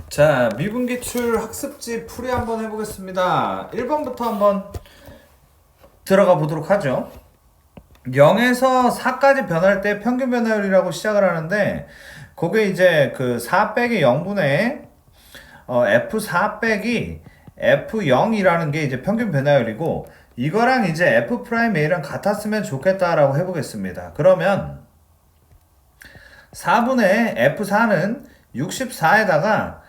자, 미분기출 학습지 풀이 한번 해보겠습니다. 1번부터 한번 들어가 보도록 하죠. 0에서 4까지 변할 때 평균 변화율이라고 시작을 하는데, 그게 이제 그 4 빼기 0분의 F4 빼기 F0이라는 게 이제 평균 변화율이고, 이거랑 이제 F'A랑 같았으면 좋겠다라고 해보겠습니다. 그러면 4분의 F4는 64에다가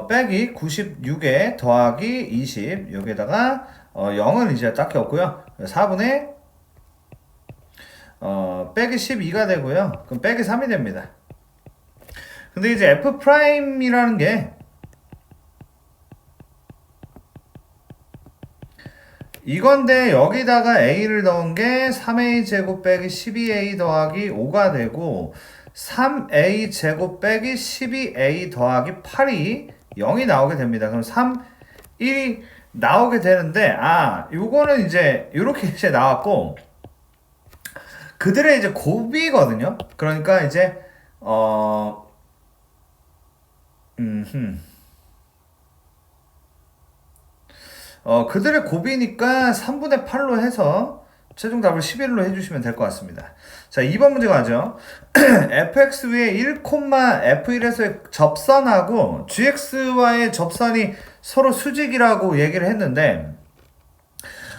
빼기 96에 더하기 20 여기에다가 0은 이제 딱히 없고요. 4분의 빼기 12가 되고요. 그럼 빼기 3이 됩니다. 근데 이제 F'이라는 게 이건데 여기다가 A를 넣은 게 3A 제곱 빼기 12A 더하기 5가 되고 3A 제곱 빼기 12A 더하기 8이 0이 나오게 됩니다. 그럼 3, 1이 나오게 되는데 요거는 이제 요렇게 이제 나왔고 그들의 이제 곱이거든요. 그러니까 이제 그들의 곱이니까 3분의 8로 해서 최종 답을 11로 해주시면 될 것 같습니다. 자, 2번 문제 가죠. fx 위에 1, f1에서의 접선하고 gx와의 접선이 서로 수직이라고 얘기를 했는데,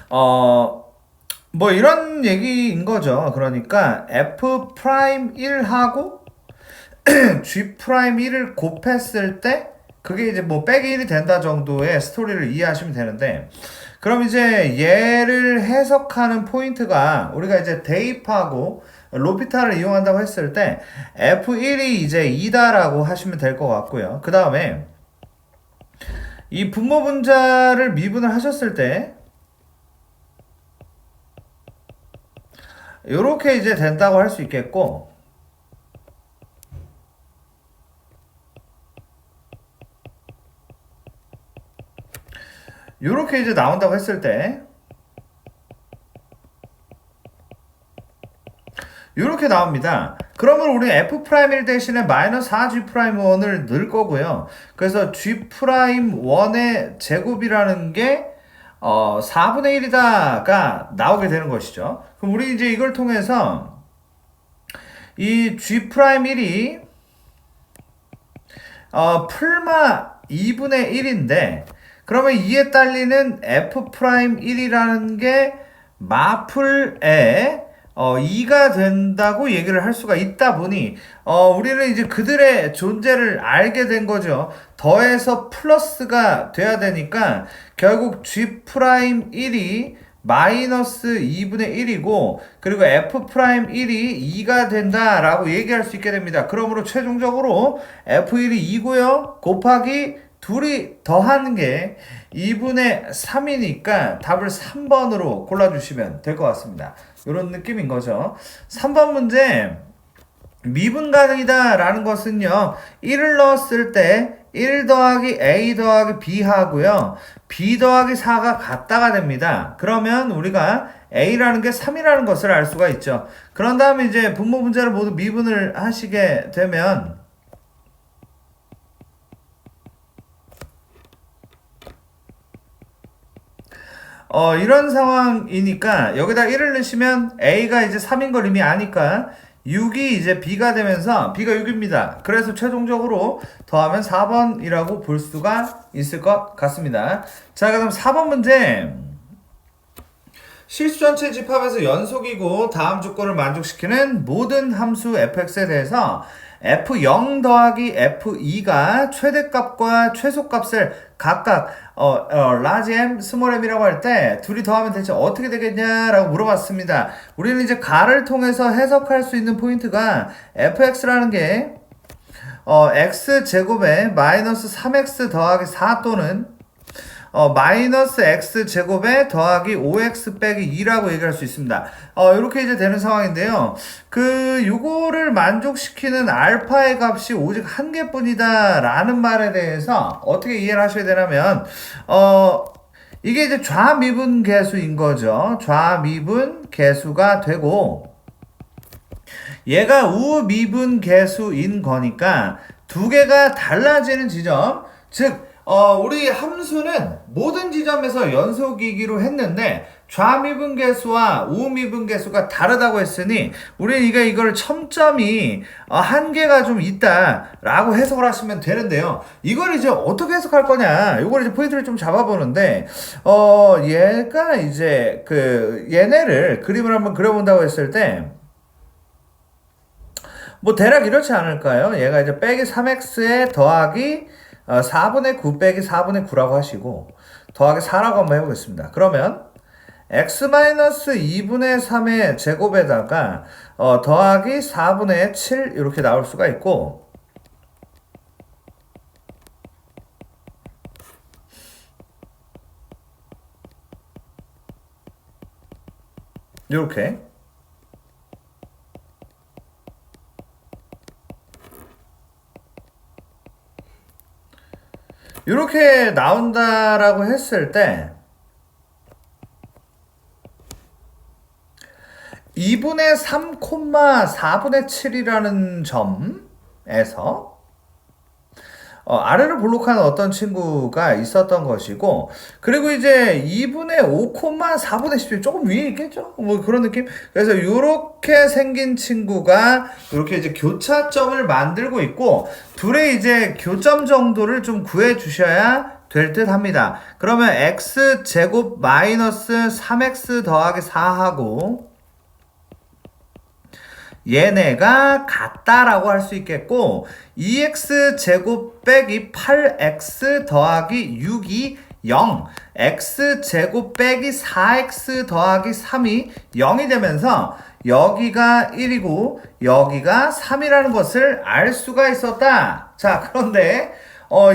뭐 이런 얘기인 거죠. 그러니까 f'1하고 g'1을 곱했을 때 그게 이제 뭐 빼기 1이 된다 정도의 스토리를 이해하시면 되는데, 그럼 이제 얘를 해석하는 포인트가 우리가 이제 대입하고 로피탈을 이용한다고 했을 때 F1이 이제 2다라고 하시면 될 것 같고요. 그 다음에 이 분모 분자를 미분을 하셨을 때 요렇게 이제 된다고 할 수 있겠고, 요렇게 이제 나온다고 했을 때 요렇게 나옵니다. 그러면 우리 F'1 대신에 마이너스 4G'1을 넣을 거고요. 그래서 G'1의 제곱이라는 게 4분의 1이다가 나오게 되는 것이죠. 그럼 우리 이제 이걸 통해서 이 G'1이 풀마 2분의 1인데, 그러면 이에 딸리는 F'1이라는 게 마풀에 2가 된다고 얘기를 할 수가 있다 보니 우리는 이제 그들의 존재를 알게 된 거죠. 더해서 플러스가 돼야 되니까 결국 G'1이 마이너스 2분의 1이고 그리고 F'1이 2가 된다라고 얘기할 수 있게 됩니다. 그러므로 최종적으로 F1이 2고요. 곱하기 둘이 더하는 게 2분의 3이니까 답을 3번으로 골라주시면 될 것 같습니다. 이런 느낌인 거죠. 3번 문제, 미분 가능이다 라는 것은요, 1을 넣었을 때 1 더하기 A 더하기 B 하고요, B 더하기 4가 같다가 됩니다. 그러면 우리가 A라는 게 3이라는 것을 알 수가 있죠. 그런 다음에 이제 분모 문제를 모두 미분을 하시게 되면 이런 상황이니까 여기다 1을 넣으시면 A가 이제 3인 걸 이미 아니까 6이 이제 B가 되면서 B가 6입니다. 그래서 최종적으로 더하면 4번이라고 볼 수가 있을 것 같습니다. 자, 그럼 4번 문제. 실수 전체 집합에서 연속이고 다음 조건을 만족시키는 모든 함수 fx에 대해서 f0 더하기 f2가 최대값과 최소값을 각각 large m, small m이라고 할 때 둘이 더하면 대체 어떻게 되겠냐라고 물어봤습니다. 우리는 이제 가를 통해서 해석할 수 있는 포인트가 fx라는 게 x제곱에 마이너스 3x 더하기 4 또는 마이너스 x 제곱에 더하기 5x 빼기 2라고 얘기할 수 있습니다. 이렇게 이제 되는 상황인데요. 요거를 만족시키는 알파의 값이 오직 한 개뿐이다 라는 말에 대해서 어떻게 이해를 하셔야 되냐면, 이게 이제 좌미분 계수인 거죠. 좌미분 계수가 되고, 얘가 우미분 계수인 거니까 두 개가 달라지는 지점, 즉 우리 함수는 모든 지점에서 연속이기로 했는데 좌미분계수와 우미분계수가 다르다고 했으니 우리는 이걸 첨점이 한계가 좀 있다라고 해석을 하시면 되는데요. 이걸 이제 어떻게 해석할 거냐, 이걸 이제 포인트를 좀 잡아보는데 얘가 이제 얘네를 그림을 한번 그려본다고 했을 때 뭐 대략 이렇지 않을까요? 얘가 이제 빼기 3x에 더하기 4분의 9 빼기 4분의 9라고 하시고 더하기 4라고 한번 해보겠습니다. 그러면 x-2분의 3의 제곱에다가 더하기 4분의 7 이렇게 나올 수가 있고, 이렇게 이렇게 나온다라고 했을 때 2분의 3, 4분의 7이라는 점에서 아래를 볼록하는 어떤 친구가 있었던 것이고, 그리고 이제 2분의 5, 4분의 10 조금 위에 있겠죠? 뭐 그런 느낌? 그래서 이렇게 생긴 친구가 이렇게 이제 교차점을 만들고 있고, 둘의 이제 교점 정도를 좀 구해 주셔야 될 듯 합니다. 그러면 x제곱 마이너스 3x 더하기 4하고 얘네가 같다라고 할 수 있겠고, 2x제곱 빼기 8x 더하기 6이 0, x제곱 빼기 4x 더하기 3이 0이 되면서 여기가 1이고 여기가 3이라는 것을 알 수가 있었다. 자, 그런데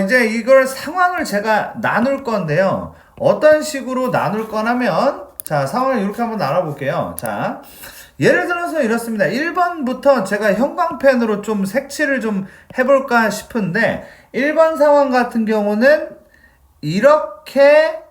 이제 이걸 상황을 제가 나눌 건데요. 어떤 식으로 나눌 거냐면, 자, 상황을 이렇게 한번 나눠볼게요. 자, 예를 들어서 이렇습니다. 1번부터 제가 형광펜으로 좀 색칠을 좀 해볼까 싶은데, 1번 상황 같은 경우는 이렇게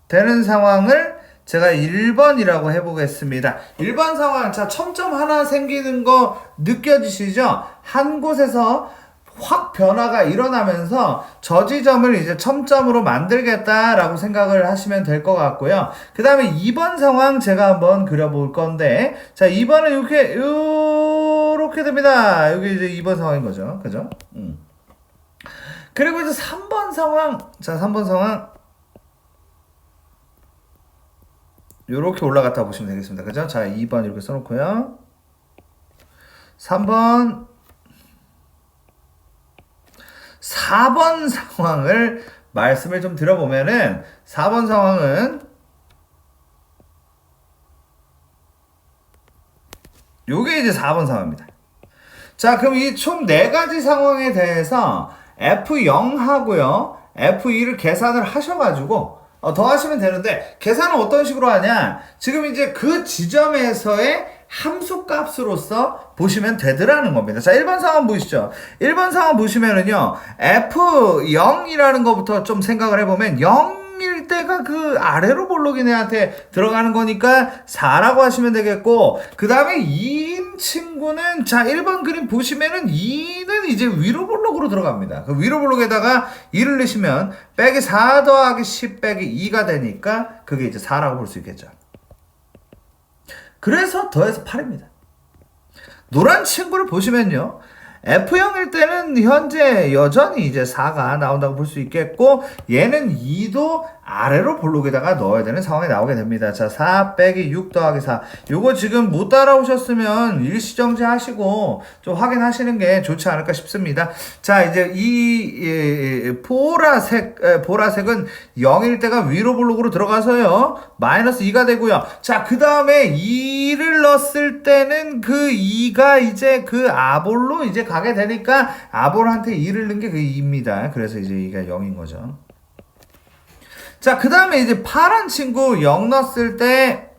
되는 상황을 제가 1번이라고 해보겠습니다. 1번 상황, 자, 첨점 하나 생기는 거 느껴지시죠? 한 곳에서 확 변화가 일어나면서 저 지점을 이제 첨점으로 만들겠다라고 생각을 하시면 될 것 같고요. 그 다음에 2번 상황 제가 한번 그려볼 건데, 자, 2번은 이렇게 됩니다. 여기 이제 2번 상황인 거죠. 그죠? 그리고 이제 3번 상황, 자, 3번 상황. 요렇게 올라갔다 보시면 되겠습니다. 그죠? 자, 2번 이렇게 써놓고요. 3번, 4번 상황을 말씀을 좀 드려보면은, 4번 상황은 요게 이제 4번 상황입니다. 자, 그럼 이 총 4가지 상황에 대해서 F0 하고요, F2를 계산을 하셔가지고 더 하시면 되는데, 계산은 어떤 식으로 하냐, 지금 이제 그 지점에서의 함수 값으로서 보시면 되더라는 겁니다. 자, 1번 상황 보시죠. 1번 상황 보시면은요, F0이라는 것부터 좀 생각을 해보면 0일 때가 그 아래로 볼록인 애한테 들어가는 거니까 4라고 하시면 되겠고, 그 다음에 2인 친구는, 자, 1번 그림 보시면은 2는 이제 위로 볼록으로 들어갑니다. 그 위로 볼록에다가 2를 넣으시면 빼기 4 더하기 10 빼기 2가 되니까 그게 이제 4라고 볼 수 있겠죠. 그래서 더해서 8입니다. 노란 친구를 보시면요, F0일 때는 현재 여전히 이제 4가 나온다고 볼 수 있겠고, 얘는 2도 아래로 볼록에다가 넣어야 되는 상황이 나오게 됩니다. 자, 4 빼기 6 더하기 4. 요거 지금 못 따라오셨으면 일시정지 하시고 좀 확인하시는 게 좋지 않을까 싶습니다. 자, 이제 이 보라색은 0일 때가 위로 볼록으로 들어가서요, 마이너스 2가 되고요. 자, 그 다음에 2를 넣었을 때는 그 2가 이제 그 아볼로 이제 가게 되니까 아볼한테 2를 넣은 게 그 2입니다. 그래서 이제 2가 0인 거죠. 자, 그 다음에 이제 파란 친구 0 넣었을 때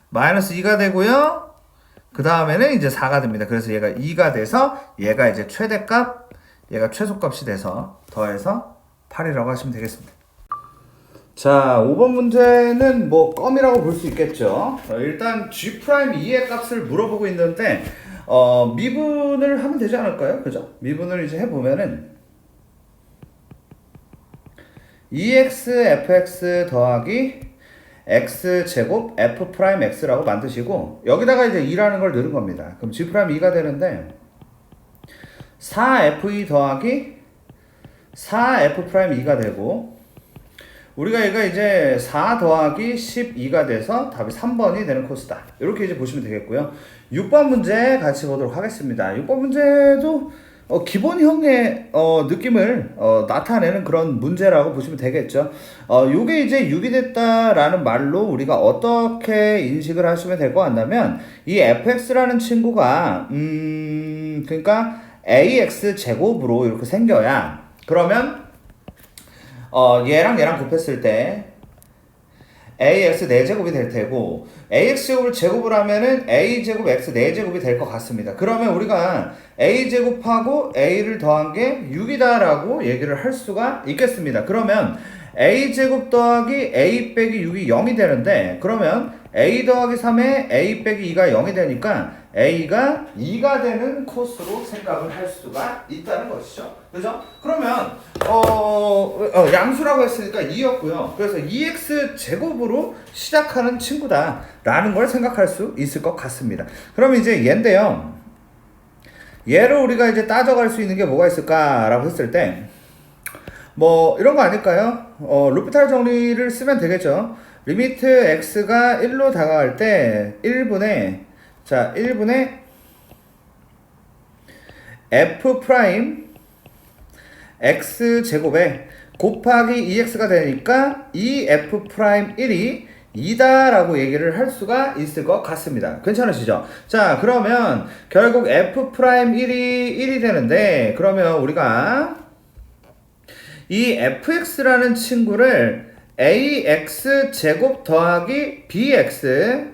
마이너스 2가 되고요. 그 다음에는 이제 4가 됩니다. 그래서 얘가 2가 돼서 얘가 이제 최대값, 얘가 최소값이 돼서 더해서 8이라고 하시면 되겠습니다. 자, 5번 문제는 뭐 껌이라고 볼 수 있겠죠. 일단 G'2의 값을 물어보고 있는데, 미분을 하면 되지 않을까요? 그죠? 미분을 이제 해보면은 2x fx 더하기 x제곱 f 프라임 x라고 만드시고 여기다가 이제 2라는 걸 넣는 겁니다. 그럼 g 프라임 2가 되는데 4fe 더하기 4f 프라임 2가 되고 우리가 이거 이제 4 더하기 12가 돼서 답이 3번이 되는 코스다. 이렇게 이제 보시면 되겠고요. 6번 문제 같이 보도록 하겠습니다. 6번 문제도 기본형의 느낌을 나타내는 그런 문제라고 보시면 되겠죠. 요게 이제 6이 됐다라는 말로 우리가 어떻게 인식을 하시면 될 것 같냐면 이 fx라는 친구가 그러니까 ax 제곱으로 이렇게 생겨야 그러면 얘랑 얘랑 곱했을 때 ax 4제곱이 될 테고 ax제곱을 제곱을 하면은 a제곱 x 4제곱이 될 것 같습니다. 그러면 우리가 a제곱하고 a를 더한 게 6이다 라고 얘기를 할 수가 있겠습니다. 그러면 a제곱 더하기 a 빼기 6이 0이 되는데 그러면 a 더하기 3에 a 빼기 2가 0이 되니까 a가 2가 되는 코스로 생각을 할 수가 있다는 것이죠. 그죠? 그러면 양수라고 했으니까 2였고요. 그래서 2x 제곱으로 시작하는 친구다 라는 걸 생각할 수 있을 것 같습니다. 그러면 이제 얘인데요. 얘를 우리가 이제 따져갈 수 있는 게 뭐가 있을까라고 했을 때 뭐 이런 거 아닐까요? 루피탈 정리를 쓰면 되겠죠. 리미트 x가 1로 다가갈 때 1분의 f 프라임 x 제곱에 곱하기 2x가 되니까 이 f 프라임 1이 2다 라고 얘기를 할 수가 있을 것 같습니다. 괜찮으시죠? 자, 그러면 결국 f 프라임 1이 되는데 그러면 우리가 이 fx라는 친구를 ax 제곱 더하기 bx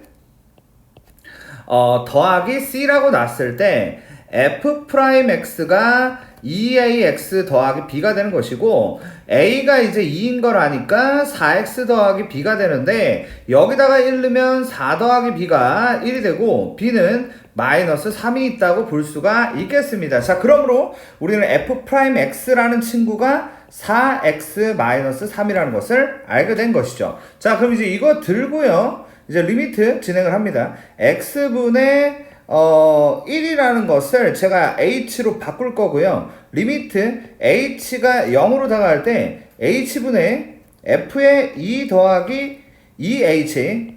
더하기 c라고 놨을 때 f 프라임 x가 2ax 더하기 b가 되는 것이고 a가 이제 2인 걸 아니까 4x 더하기 b가 되는데 여기다가 1 넣으면 4 더하기 b가 1이 되고 b는 마이너스 3이 있다고 볼 수가 있겠습니다. 자, 그러므로 우리는 f 프라임 x라는 친구가 4x 마이너스 3이라는 것을 알게 된 것이죠. 자, 그럼 이제 이거 들고요. 이제 리미트 진행을 합니다. x분의 1이라는 것을 제가 h로 바꿀 거고요. 리미트 h가 0으로 다가갈 때 h분의 f의 2 더하기 2h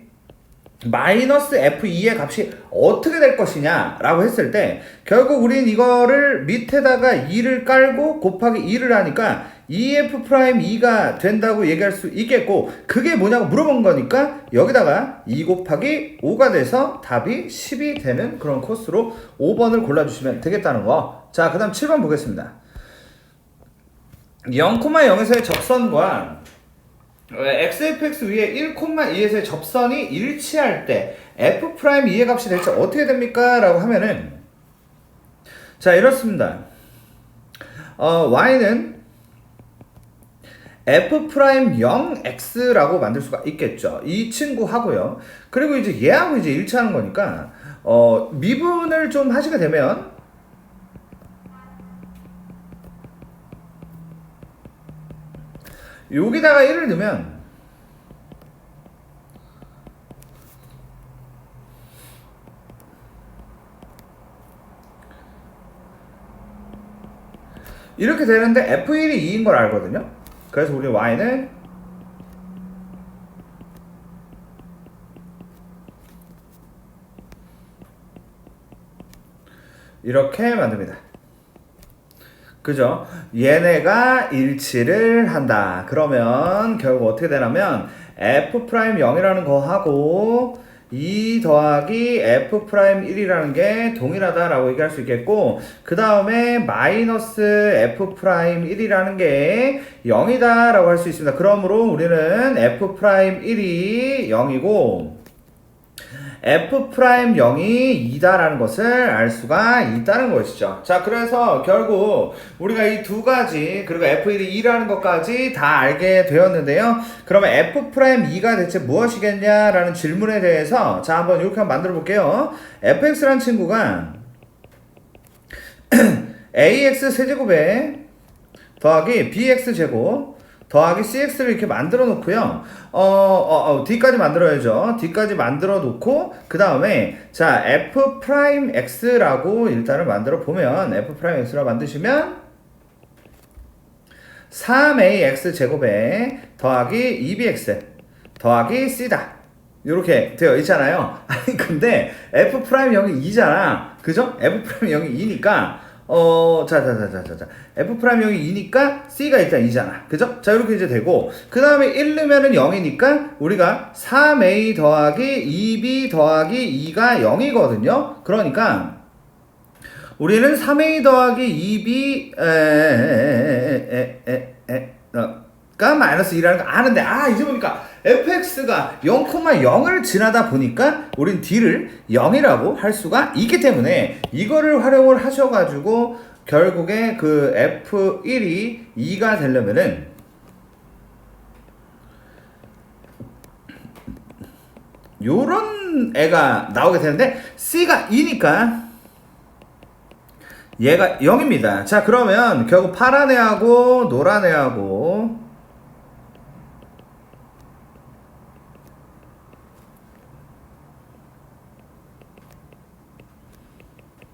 마이너스 f2의 값이 어떻게 될 것이냐 라고 했을 때 결국 우린 이거를 밑에다가 2를 깔고 곱하기 2를 하니까 2f'2가 된다고 얘기할 수 있겠고 그게 뭐냐고 물어본 거니까 여기다가 2 곱하기 5가 돼서 답이 10이 되는 그런 코스로 5번을 골라주시면 되겠다는 거. 자, 그 다음 7번 보겠습니다. 0,0에서의 접선과 xfx 위에 1,2에서의 접선이 일치할 때 f'2의 값이 될지 어떻게 됩니까? 라고 하면은 자, 이렇습니다. y는 f'0x라고 만들 수가 있겠죠. 이 친구 하고요. 그리고 이제 얘하고 이제 일치하는 거니까 미분을 좀 하시게 되면 여기다가 1을 넣으면 이렇게 되는데 f1이 2인 걸 알거든요. 그래서 우리 y는 이렇게 만듭니다. 그죠? 얘네가 일치를 한다. 그러면 결국 어떻게 되냐면 f'0이라는 거 하고 2 더하기 f'1이라는 게 동일하다라고 얘기할 수 있겠고 그 다음에 마이너스 f'1이라는 게 0이다 라고 할 수 있습니다. 그러므로 우리는 f'1이 0이고 f'0이 2다라는 것을 알 수가 있다는 것이죠. 자, 그래서 결국 우리가 이 두 가지 그리고 f1이 2라는 것까지 다 알게 되었는데요. 그러면 f'2가 대체 무엇이겠냐라는 질문에 대해서 자, 한번 이렇게 한번 만들어 볼게요. fx라는 친구가 ax 세제곱에 더하기 bx 제곱 더하기 cx를 이렇게 만들어 놓고요. d까지 만들어야죠. d까지 만들어 놓고 그 다음에 자 f 프라임 x라고 일단은 만들어 보면 f 프라임 x라고 만드시면 3ax 제곱에 더하기 2bx 더하기 c다. 이렇게 되어 있잖아요. 아니 근데 f 프라임 0이 2잖아. 그죠? f 프라임 0이 2니까 자. f 프라임 0이 2니까 c가 일단 2잖아. 그죠? 자, 이렇게 이제 되고 그 다음에 1 넣으면은 0이니까 우리가 3a 더하기 2b 더하기 2가 0이거든요. 그러니까 우리는 3a 더하기 2b 가 마이너스 2라는 거 아는데 이제 보니까 fx가 0,0을 지나다 보니까 우린 d를 0이라고 할 수가 있기 때문에 이거를 활용을 하셔가지고 결국에 그 f1이 2가 되려면은 요런 애가 나오게 되는데 c가 2니까 얘가 0입니다. 자, 그러면 결국 파란 애하고 노란 애하고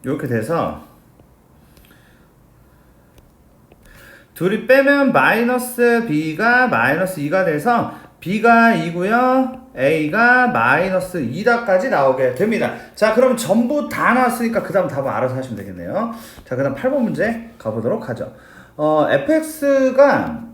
이렇게 돼서 둘이 빼면 마이너스 b가 마이너스 2가 돼서 b가 2고요 a가 마이너스 2다까지 나오게 됩니다. 자, 그럼 전부 다 나왔으니까 그 다음 답은 알아서 하시면 되겠네요. 자, 그 다음 8번 문제 가보도록 하죠. fx가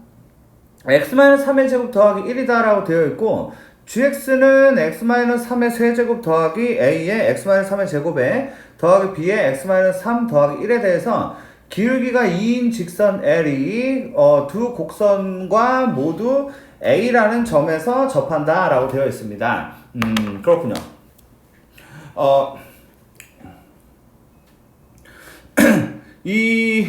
x-3의 제곱 더하기 1이다 라고 되어 있고 gx는 x-3의 세제곱 더하기 a의 x-3의 제곱에 더하기 b의 x-3 더하기 1에 대해서 기울기가 2인 직선 L이 두 곡선과 모두 A라는 점에서 접한다 라고 되어 있습니다. 그렇군요. 이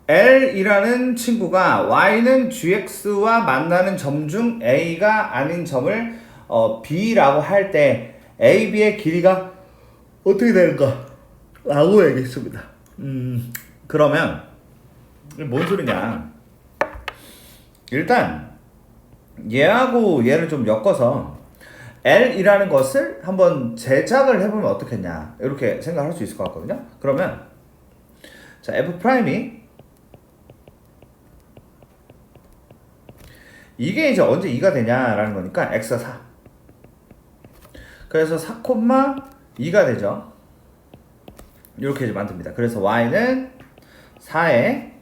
L이라는 친구가 Y는 GX와 만나는 점 중 A가 아닌 점을 B라고 할 때 A, B의 길이가 어떻게 되는가? 라고 얘기했습니다. 그러면 뭔 소리냐? 일단 얘하고 얘를 좀 엮어서 L이라는 것을 한번 제작을 해보면 어떻겠냐 이렇게 생각할 수 있을 것 같거든요. 그러면 자 F 프라임이 이게 이제 언제 2가 되냐라는 거니까 X가 4 그래서 4,2가 되죠. 이렇게 이제 만듭니다. 그래서 Y는 4에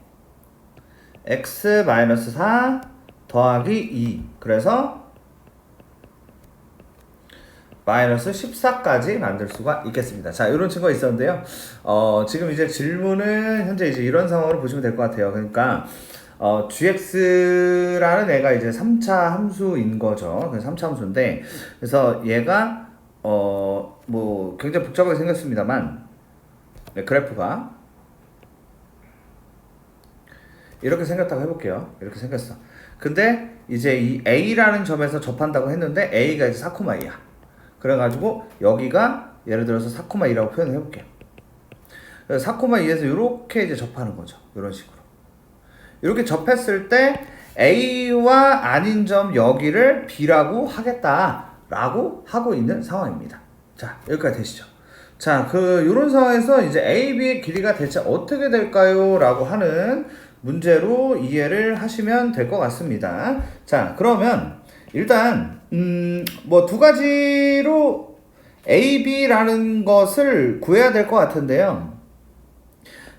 X-4 더하기 2 그래서 마이너스 14까지 만들 수가 있겠습니다. 자, 이런 친구가 있었는데요. 지금 이제 질문은 현재 이제 이런 상황으로 보시면 될 것 같아요. 그러니까 gx라는 애가 이제 3차 함수인 거죠. 그래서 3차 함수인데 그래서 얘가 뭐 굉장히 복잡하게 생겼습니다만 네, 그래프가 이렇게 생겼다고 해볼게요. 이렇게 생겼어. 근데 이제 이 A라는 점에서 접한다고 했는데 A가 이제 4,2야. 그래가지고 여기가 예를 들어서 4,2라고 표현을 해볼게요. 그래서 4,2에서 이렇게 이제 접하는 거죠. 이런 식으로. 이렇게 접했을 때 A와 아닌 점 여기를 B라고 하겠다라고 하고 있는 상황입니다. 자, 여기까지 되시죠. 자, 요런 상황에서 이제 A, B의 길이가 대체 어떻게 될까요? 라고 하는 문제로 이해를 하시면 될 것 같습니다. 자, 그러면 일단 뭐 두 가지로 A, B라는 것을 구해야 될 것 같은데요.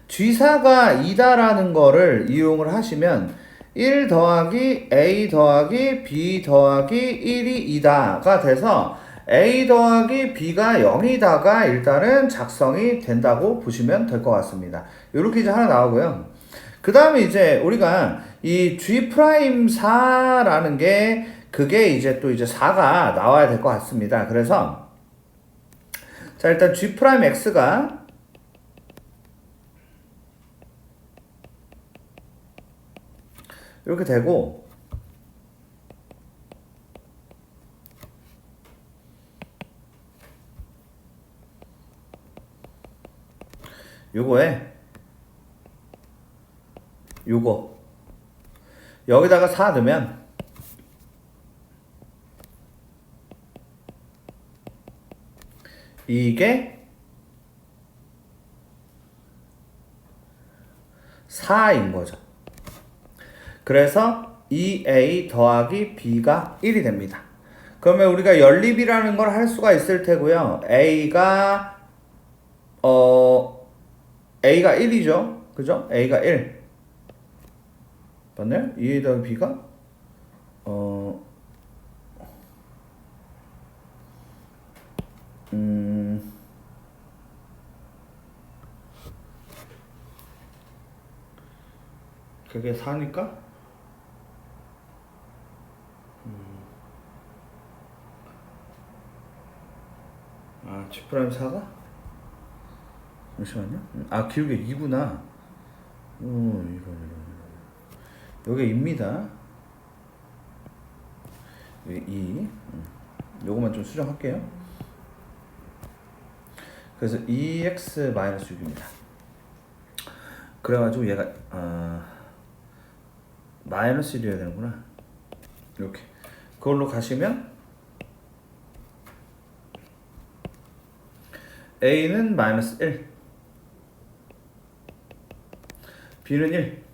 G사가 2다라는 거를 이용을 하시면 1 더하기 A 더하기 B 더하기 1이 2다가 돼서 A 더하기 B가 0이다가 일단은 작성이 된다고 보시면 될 것 같습니다. 이렇게 이제 하나 나오고요. 그 다음에 이제 우리가 이 G'4라는 게 그게 이제 또 이제 4가 나와야 될 것 같습니다. 그래서 자, 일단 G'X가 이렇게 되고 요거에 요거 여기다가 4 넣으면 이게 4인 거죠. 그래서 2a 더하기 b가 1이 됩니다. 그러면 우리가 연립이라는 걸 할 수가 있을 테고요. a가 1이죠. 그죠? a가 1. 맞나요? 2a 더하기 b가 그게 4니까 G 프라임 4가? 잠시만요. 기울기 2구나. 이런. 요게 2입니다. 요게 2. 요거만 좀 수정할게요. 그래서 2x-6입니다. 그래가지고 얘가 마이너스 1이어야 되는구나. 이렇게 그걸로 가시면 A는 마이너스 1, B는 1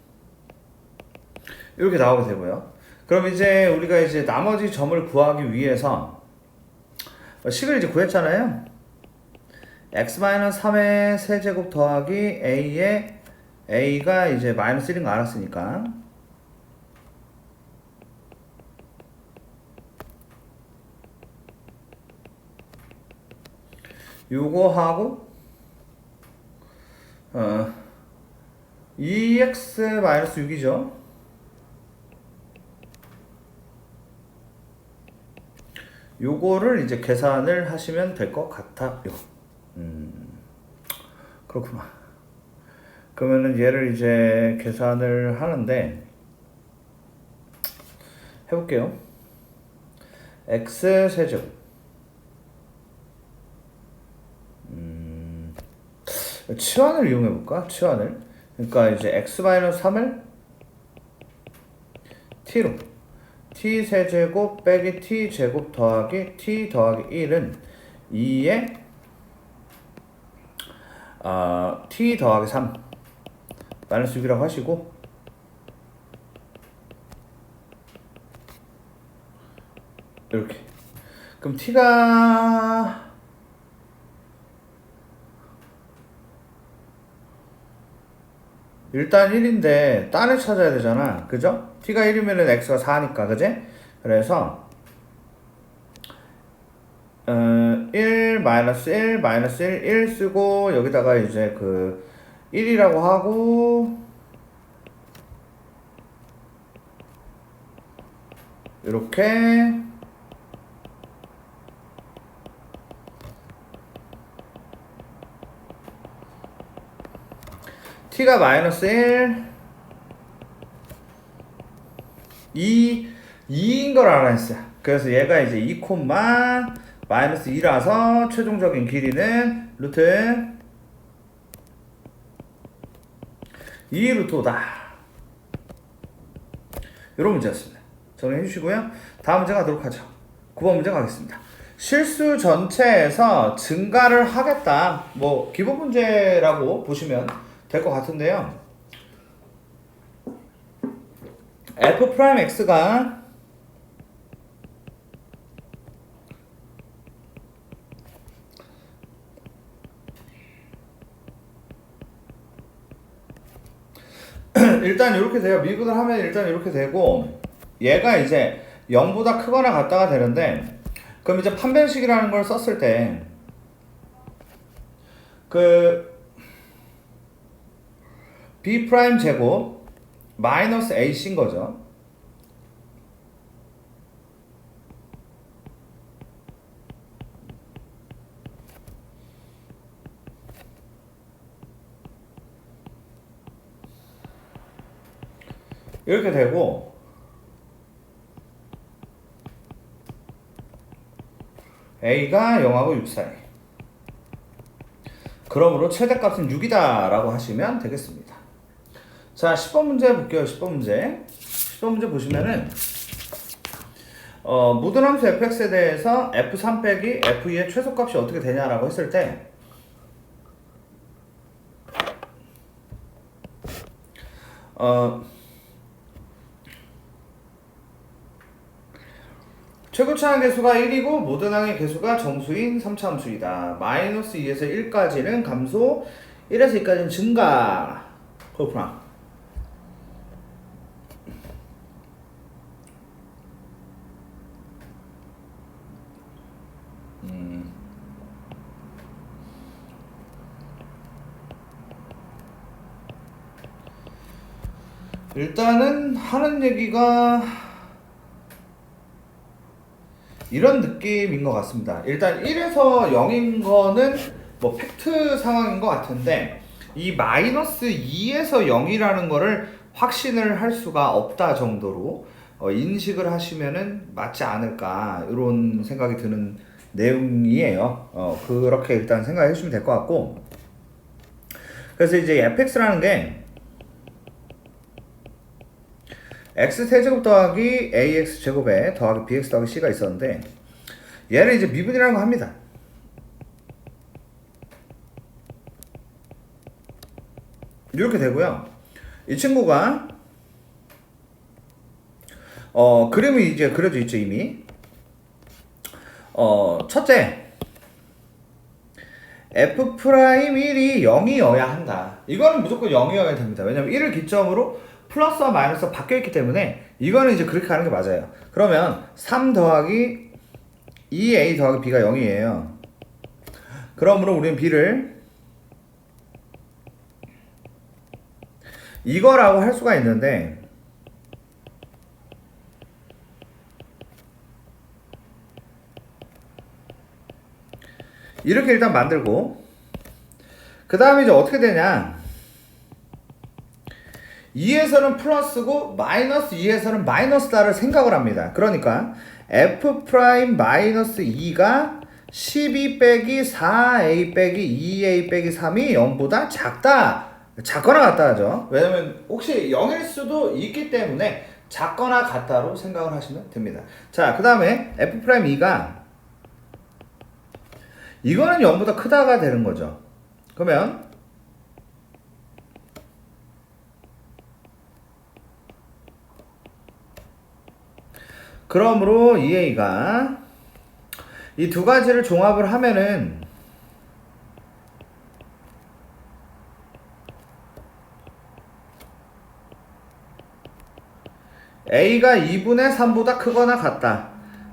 이렇게 나오게 되고요. 그럼 이제 우리가 이제 나머지 점을 구하기 위해서 식을 이제 구했잖아요. x-3의 세제곱 더하기 a의 a가 이제 마이너스 1인 거 알았으니까 요거하고 2x-6이죠. 요거를 이제 계산을 하시면 될 것 같아요. 그렇구나. 그러면은 얘를 이제 계산을 하는데 해볼게요. x 세제곱 치환을 이용해 볼까? 치환을. 그러니까 이제 x-3을 t로 t 세제곱 빼기 t 제곱 더하기 t 더하기 1은 2에 t 더하기 3 마이너스 6이라고 하시고 이렇게. 그럼 t가 일단 1인데 딴을 찾아야 되잖아. 그죠? t가 1이면은 x가 4니까. 그지? 그래서 1, 마이너스 1, 마이너스 1, 1 쓰고 여기다가 이제 그 1이라고 하고 이렇게 t가 마이너스 1 2인 걸 알아냈어요. 그래서 얘가 이제 2, 마이너스 2라서 최종적인 길이는 루트 2 루트 5다. 이런 문제였습니다. 정리해 주시고요. 다음 문제 가도록 하죠. 9번 문제 가겠습니다. 실수 전체에서 증가를 하겠다. 뭐 기본 문제라고 보시면 될 것 같은데요. f'x가 일단 이렇게 돼요. 미분을 하면 일단 이렇게 되고 얘가 이제 0보다 크거나 같다가 되는데 그럼 이제 판별식이라는 걸 썼을 때 그 b 프라임 제곱 마이너스 ac인 거죠. 이렇게 되고 a가 0하고 6 사이. 그러므로 최대값은 6이다 라고 하시면 되겠습니다. 자, 10번 문제 볼게요. 10번 문제. 10번 문제 보시면은 모든 함수 fx에 대해서 f3 빼기 f2의 최소값이 어떻게 되냐라고 했을 때 최고차항 개수가 1이고 모든 항의 개수가 정수인 3차함수이다. 마이너스 2에서 1까지는 감소, 1에서 2까지는 증가. 그렇구나. 일단은 하는 얘기가 이런 느낌인 것 같습니다. 일단 1에서 0인 거는 뭐 팩트 상황인 것 같은데 이 마이너스 2에서 0이라는 거를 확신을 할 수가 없다 정도로 인식을 하시면은 맞지 않을까 이런 생각이 드는 내용이에요. 그렇게 일단 생각해 주시면 될 것 같고, 그래서 이제 fx라는 게 x세제곱 더하기 ax제곱에 더하기 bx 더하기 c가 있었는데 얘를 이제 미분이라는 거 합니다. 이렇게 되고요. 이 친구가 그림이 이제 그려져 있죠 이미. 첫째 f'1이 0이어야 한다. 이거는 무조건 0이어야 됩니다. 왜냐면 1을 기점으로 플러스와 마이너스가 바뀌어있기 때문에 이거는 이제 그렇게 하는 게 맞아요. 그러면 3 더하기 2a 더하기 b가 0이에요. 그러므로 우리는 b를 이거라고 할 수가 있는데 이렇게 일단 만들고 그 다음에 이제 어떻게 되냐, 2에서는 플러스고 마이너스 2에서는 마이너스다를 생각을 합니다. 그러니까 f 프라임 마이너스 2가 12 빼기 4a 빼기 2a 빼기 3이 0보다 작거나 같다 하죠. 왜냐면 혹시 0일 수도 있기 때문에 작거나 같다로 생각을 하시면 됩니다. 자, 그 다음에 f 프라임 2가 이거는 0보다 크다가 되는 거죠. 그러면 그러므로 EA가 이 두 가지를 종합을 하면은 A가 2분의 3보다 크거나 같다.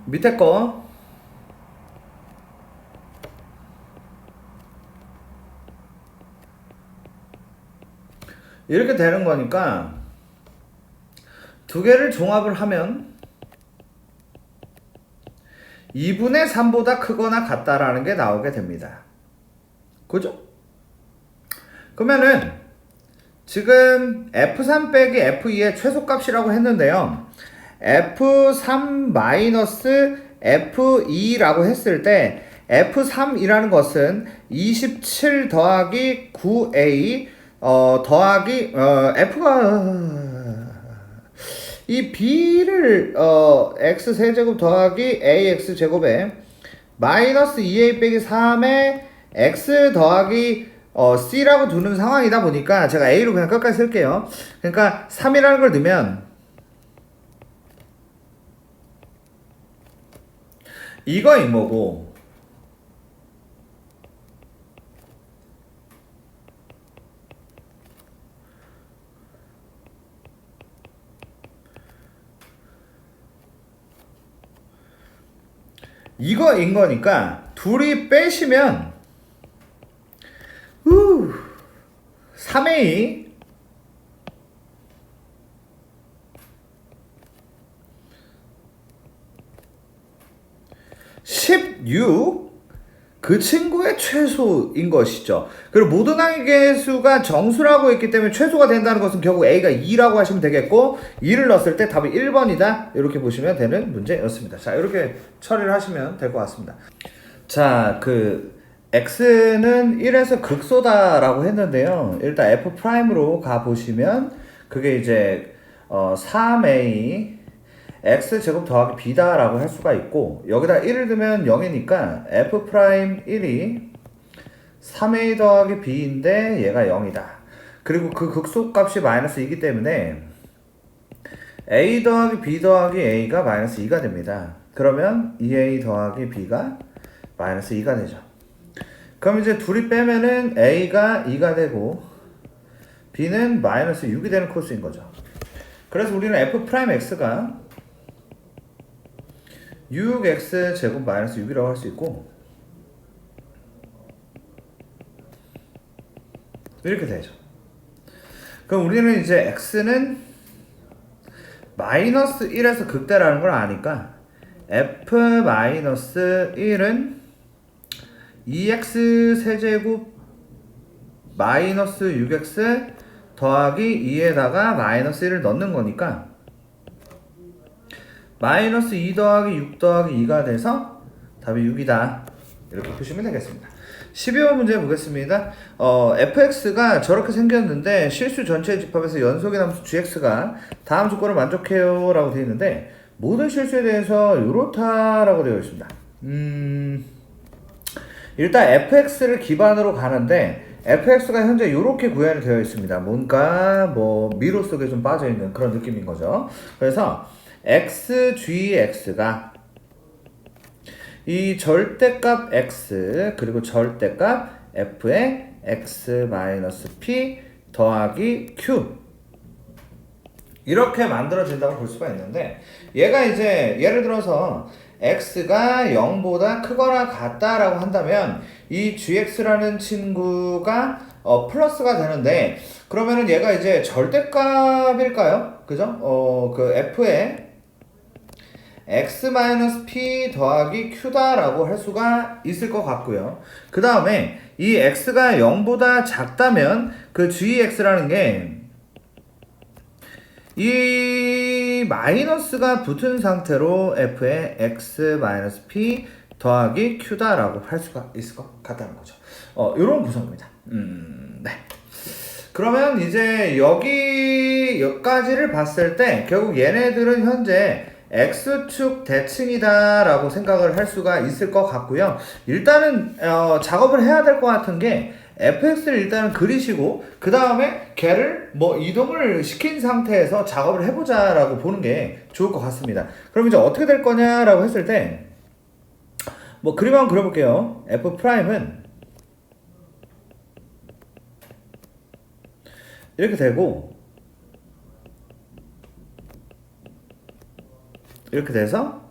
밑에 거 이렇게 되는 거니까 두 개를 종합을 하면 2분의 3보다 크거나 같다라는 게 나오게 됩니다. 그죠? 그러면은 지금 F3 빼기 F2의 최소값이라고 했는데요. F3 마이너스 F2라고 했을 때 F3이라는 것은 27 더하기 9A 더하기 F가 이 B를 X세제곱 더하기 AX제곱에 마이너스 2A 빼기 3에 X 더하기 C라고 두는 상황이다 보니까 제가 A로 그냥 끝까지 쓸게요. 그러니까 3이라는 걸 넣으면 이거인 거고, 이거인 거니까 둘이 빼시면 3A 16 그 친구의 최소인 것이죠. 그리고 모든 항의 개수가 정수라고 했기 때문에 최소가 된다는 것은 결국 A가 2라고 하시면 되겠고 2를 넣었을 때 답이 1번이다 이렇게 보시면 되는 문제였습니다. 자, 이렇게 처리를 하시면 될 것 같습니다. 자, X는 1에서 극소다라고 했는데요. 일단 F'으로 가보시면 그게 이제 3a x제곱 더하기 b다라고 할 수가 있고, 여기다 1을 두면 0이니까 f'1이 3a 더하기 b인데 얘가 0이다. 그리고 그 극소값이 마이너스 2이기 때문에 a 더하기 b 더하기 a가 마이너스 2가 됩니다. 그러면 2a 더하기 b가 마이너스 2가 되죠. 그럼 이제 둘이 빼면은 a가 2가 되고 b는 마이너스 6이 되는 코스인 거죠. 그래서 우리는 f'x가 6x 제곱 마이너스 6이라고 할 수 있고, 이렇게 되죠. 그럼 우리는 이제 x는 마이너스 1에서 극대라는 걸 아니까 f-1은 2x 세제곱 마이너스 6x 더하기 2에다가 마이너스 1을 넣는 거니까 마이너스 2 더하기 6 더하기 2가 돼서 답이 6이다. 이렇게 보시면 되겠습니다. 12번 문제 보겠습니다. fx가 저렇게 생겼는데 실수 전체 집합에서 연속의 함수 gx가 다음 조건을 만족해요 라고 되어 있는데, 모든 실수에 대해서 이렇다라고 되어 있습니다. 일단 fx를 기반으로 가는데 fx가 현재 이렇게 구현이 되어 있습니다. 뭔가 뭐 미로 속에 좀 빠져있는 그런 느낌인 거죠. 그래서 xgx가 이 절대값 x 그리고 절대값 f의 x-p 더하기 q 이렇게 만들어진다고 볼 수가 있는데, 얘가 이제 예를 들어서 x가 0보다 크거나 같다라고 한다면 이 gx라는 친구가 플러스가 되는데, 그러면은 얘가 이제 절대값일까요? 그죠? 그 f의 x-p 더하기 q다라고 할 수가 있을 것 같고요. 그 다음에 이 x가 0보다 작다면 그 gx라는 게 이 마이너스가 붙은 상태로 f의 x-p 더하기 q다라고 할 수가 있을 것 같다는 거죠. 요런 구성입니다. 네. 그러면 이제 여기까지를 봤을 때 결국 얘네들은 현재 x축 대칭이다 라고 생각을 할 수가 있을 것 같고요. 일단은 작업을 해야 될 것 같은 게 fx를 일단은 그리시고 그 다음에 걔를 뭐 이동을 시킨 상태에서 작업을 해보자 라고 보는 게 좋을 것 같습니다. 그럼 이제 어떻게 될 거냐 라고 했을 때 뭐 그림 한번 그려볼게요. f'은 이렇게 되고 이렇게 돼서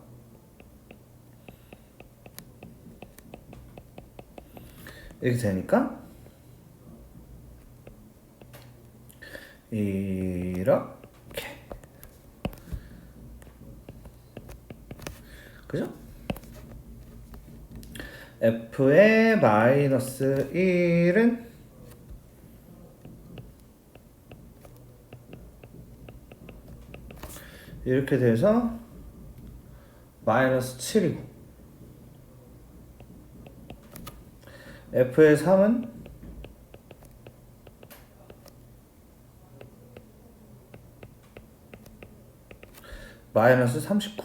이렇게 되니까 이렇게, 그죠? f의 마이너스 1은 이렇게 돼서 마이너스 7이고, f의 3은 마이너스 39.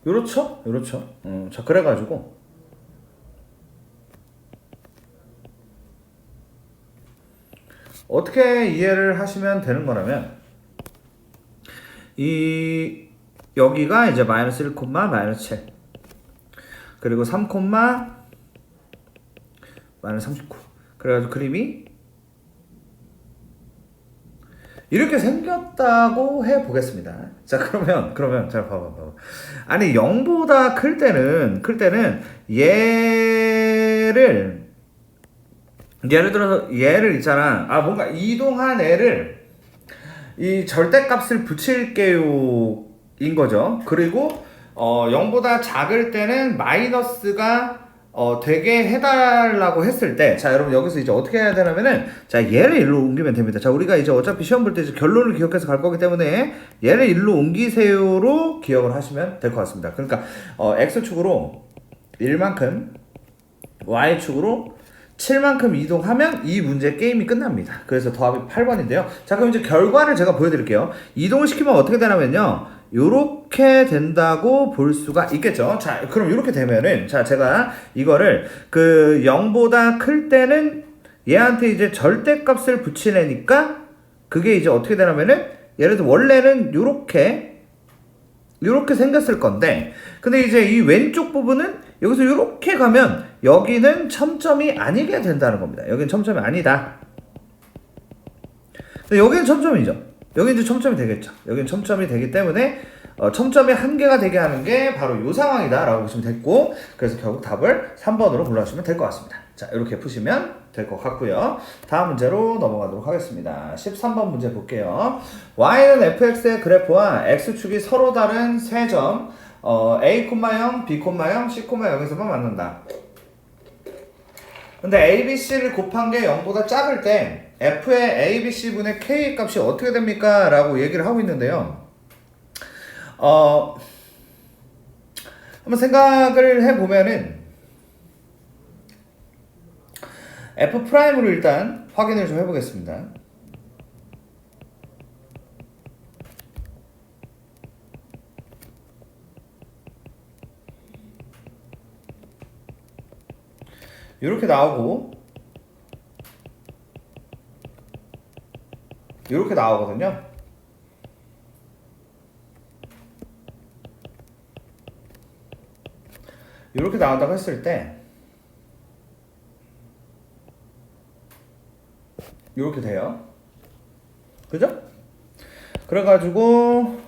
요렇죠? 요렇죠. 자, 그래가지고 어떻게 이해를 하시면 되는 거냐면, 여기가 이제 마이너스 1, 마이너스 7 그리고 3, 마이너스 39. 그래가지고 그림이 이렇게 생겼다고 해보겠습니다. 자, 그러면 잘 봐봐. 아니 0보다 클 때는 예를 들어서 얘를 있잖아. 뭔가 이동한 애를 이 절대값을 붙일게요 인 거죠. 그리고 0보다 작을 때는 마이너스가 되게 해달라고 했을 때, 자 여러분 여기서 이제 어떻게 해야 되냐면은, 자 얘를 일로 옮기면 됩니다. 자 우리가 이제 어차피 시험 볼 때 이제 결론을 기억해서 갈 거기 때문에 얘를 일로 옮기세요로 기억을 하시면 될 것 같습니다. 그러니까 x축으로 1만큼 y축으로 7만큼 이동하면 이 문제 게임이 끝납니다. 그래서 더합이 8번인데요. 자, 그럼 이제 결과를 제가 보여드릴게요. 이동을 시키면 어떻게 되냐면요. 요렇게 된다고 볼 수가 있겠죠. 자, 그럼 요렇게 되면은, 자, 제가 이거를 0보다 클 때는 얘한테 이제 절대값을 붙이려니까 그게 이제 어떻게 되냐면은, 예를 들어 원래는 요렇게 생겼을 건데, 근데 이제 이 왼쪽 부분은 여기서 이렇게 가면 여기는 첨점이 아니게 된다는 겁니다. 여기는 첨점이 아니다. 근데 여기는 첨점이죠. 여기는 이제 첨점이 되겠죠. 여기는 첨점이 되기 때문에 첨점이 한 개가 되게 하는 게 바로 이 상황이다 라고 보시면 됐고, 그래서 결국 답을 3번으로 골라주시면 될 것 같습니다. 자, 이렇게 푸시면 될 것 같고요. 다음 문제로 넘어가도록 하겠습니다. 13번 문제 볼게요. y는 fx의 그래프와 x축이 서로 다른 세 점 a, 0, b, 0, c, 0에서만 만난다. 근데 a, b, c를 곱한 게 0보다 작을 때 f의 a, b, c 분의 k 값이 어떻게 됩니까? 라고 얘기를 하고 있는데요. 한번 생각을 해보면은 F'으로 일단 확인을 좀 해보겠습니다. 이렇게 나오고 이렇게 나오거든요. 이렇게 나온다고 했을 때 이렇게 돼요. 그죠? 그래가지고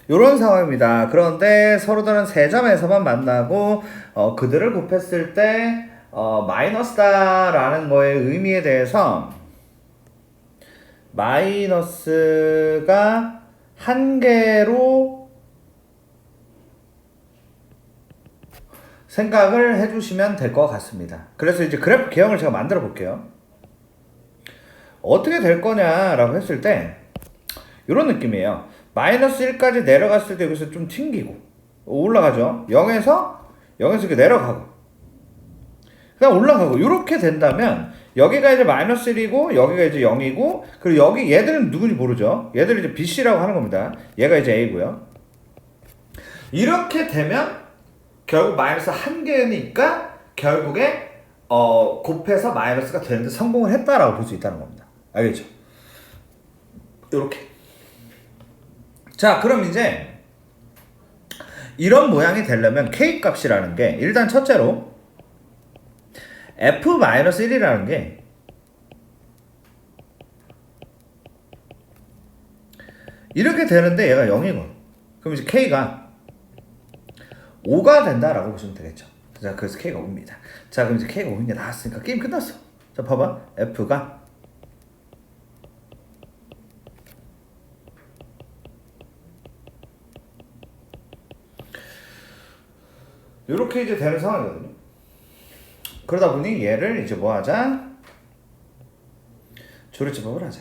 이런 상황입니다. 그런데 서로 다른 세 점에서만 만나고 그들을 곱했을 때 마이너스다라는 거의 의미에 대해서 마이너스가 한 개로 생각을 해주시면 될 것 같습니다. 그래서 이제 그래프 개형을 제가 만들어 볼게요. 어떻게 될 거냐라고 했을 때 이런 느낌이에요. 마이너스 1까지 내려갔을 때 여기서 좀 튕기고 올라가죠. 0에서 이렇게 내려가고 그냥 올라가고 이렇게 된다면 여기가 이제 마이너스 1이고 여기가 이제 0이고 그리고 여기 얘들은 누군지 모르죠. 얘들은 이제 BC라고 하는 겁니다. 얘가 이제 A고요. 이렇게 되면 결국 마이너스 한 개니까 결국에 곱해서 마이너스가 되는데 성공을 했다라고 볼 수 있다는 겁니다. 알겠죠? 이렇게. 자, 그럼 이제 이런 모양이 되려면 K 값이라는 게 일단 첫째로 F-1이라는 게 이렇게 되는데 얘가 0이거든. 그럼 이제 K가 5가 된다라고 보시면 되겠죠. 자, 그래서 K가 5입니다. 자, 그럼 이제 K가 5인 게 나왔으니까 게임 끝났어. 자, 봐봐. F가 이렇게 이제 되는 상황이거든요. 그러다 보니 얘를 이제 뭐 하자? 조류집합을 하자.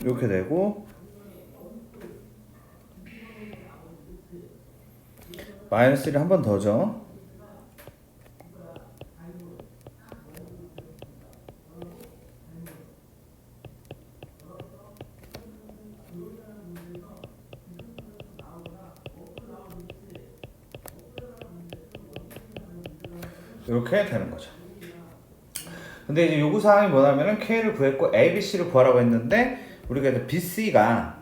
이렇게 되고 마이너스 1을 한 번 더죠. 이렇게 되는 거죠. 근데 이제 요구사항이 뭐냐면은 K를 구했고 A, B, C를 구하라고 했는데 우리가 이제 B, C가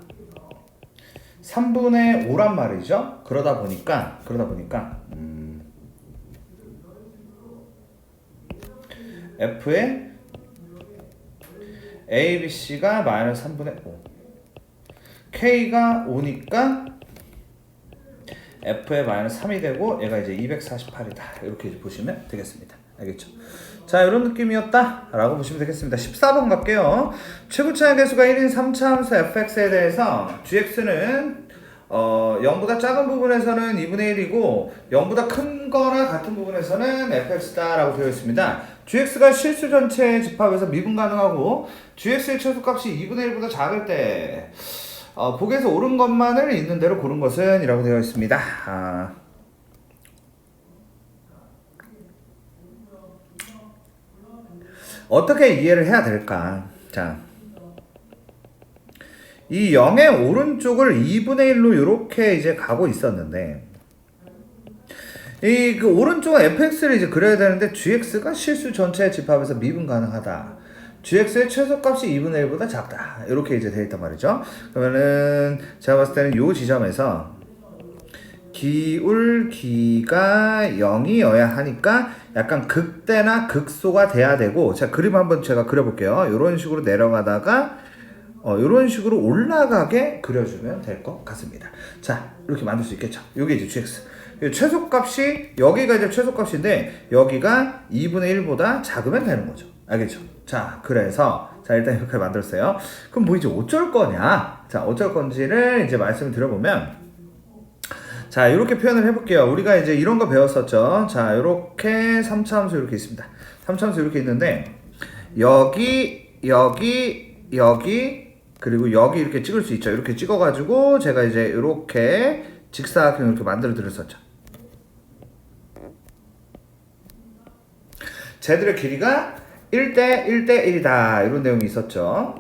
3분의 5란 말이죠. 그러다 보니까 F의 A, B, C가 마이너스 3분의 5 K가 5니까 F의 마이너스 3이 되고 얘가 이제 248이다. 이렇게 이제 보시면 되겠습니다. 알겠죠? 자, 이런 느낌이었다 라고 보시면 되겠습니다. 14번 갈게요. 최고차의 개수가 1인 3차 함수 fx에 대해서 gx는 0보다 작은 부분에서는 2분의 1이고 0보다 큰 거나 같은 부분에서는 fx다 라고 되어 있습니다. gx가 실수 전체의 집합에서 미분 가능하고 gx의 최소값이 2분의 1보다 작을 때 보기에서 옳은 것만을 있는 대로 고른 것은 이라고 되어 있습니다. 어떻게 이해를 해야 될까? 자, 이 0의 오른쪽을 2분의 1로 이렇게 이제 가고 있었는데, 이 그 오른쪽은 fx를 이제 그려야 되는데, gx가 실수 전체의 집합에서 미분 가능하다. gx의 최소값이 2분의 1보다 작다. 이렇게 이제 되어 있단 말이죠. 그러면은, 제가 봤을 때는 이 지점에서, 기울기가 0이어야 하니까 약간 극대나 극소가 돼야 되고, 자, 그림 한번 제가 그려볼게요. 이런 식으로 내려가다가 이런 식으로 올라가게 그려주면 될 것 같습니다. 자, 이렇게 만들 수 있겠죠. 이게 이제 gx. 최소값이 여기가 이제 최소값인데 여기가 2분의 1보다 작으면 되는 거죠. 알겠죠? 자, 그래서 자, 일단 이렇게 만들었어요. 그럼 뭐 이제 어쩔 거냐? 자, 어쩔 건지를 이제 말씀을 드려보면, 자, 이렇게 표현을 해볼게요. 우리가 이제 이런 거 배웠었죠. 자, 이렇게 3차 함수 이렇게 있습니다. 3차 함수 이렇게 있는데, 여기, 그리고 여기 이렇게 찍을 수 있죠. 이렇게 찍어가지고, 제가 이제 이렇게 직사각형 이렇게 만들어 드렸었죠. 쟤들의 길이가 1대 1대 1이다. 이런 내용이 있었죠.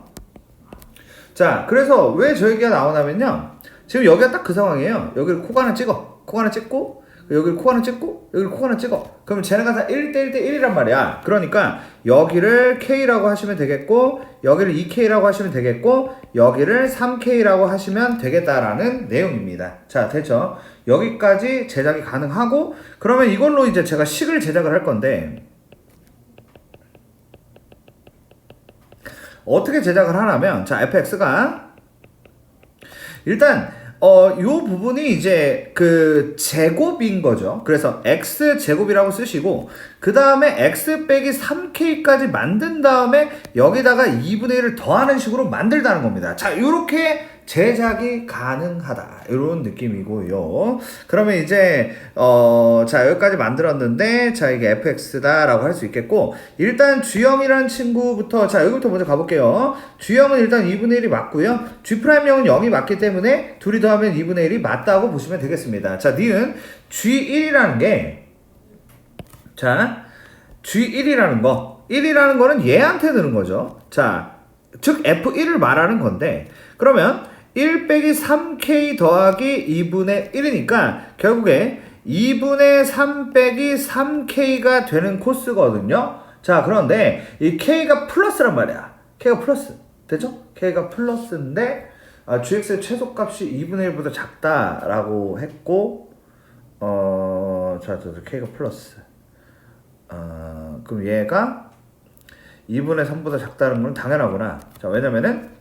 자, 그래서 왜 저 얘기가 나오냐면요. 지금 여기가 딱 그 상황이에요. 여기를 코 하나 찍어. 코 하나 찍고, 여기를 코 하나 찍고, 여기를 코 하나 찍어. 그러면 쟤네가 다 1대 1대 1이란 말이야. 그러니까 여기를 K라고 하시면 되겠고, 여기를 2K라고 하시면 되겠고, 여기를 3K라고 하시면 되겠다라는 내용입니다. 자, 됐죠? 여기까지 제작이 가능하고, 그러면 이걸로 이제 제가 식을 제작을 할 건데, 어떻게 제작을 하냐면, 자, fx가 일단 요 부분이 이제 그 제곱인 거죠. 그래서 x 제곱이라고 쓰시고, 그 다음에 x 빼기 3k까지 만든 다음에 여기다가 2분의 1을 더하는 식으로 만들다는 겁니다. 자, 요렇게 제작이 가능하다, 이런 느낌이고요. 그러면 이제 자, 여기까지 만들었는데, 자, 이게 fx다 라고 할 수 있겠고, 일단 g형이라는 친구부터, 자, 여기부터 먼저 가볼게요. g형은 일단 2분의 1이 맞고요, g'형은 0이 맞기 때문에 둘이 더하면 2분의 1이 맞다고 보시면 되겠습니다. 자, 니은 g1이라는 게, 자, g1이라는 거, 1이라는 거는 얘한테 드는 거죠. 자, 즉 f1을 말하는 건데, 그러면 1 빼기 3k 더하기 2분의 1이니까 결국에 2분의 3 빼기 3k가 되는 코스거든요. 자, 그런데 이 k가 플러스란 말이야. k가 플러스. 됐죠? k가 플러스인데 gx의 최소값이 2분의 1보다 작다라고 했고, 자, k가 플러스. 그럼 얘가 2분의 3보다 작다는 건 당연하구나. 자, 왜냐면은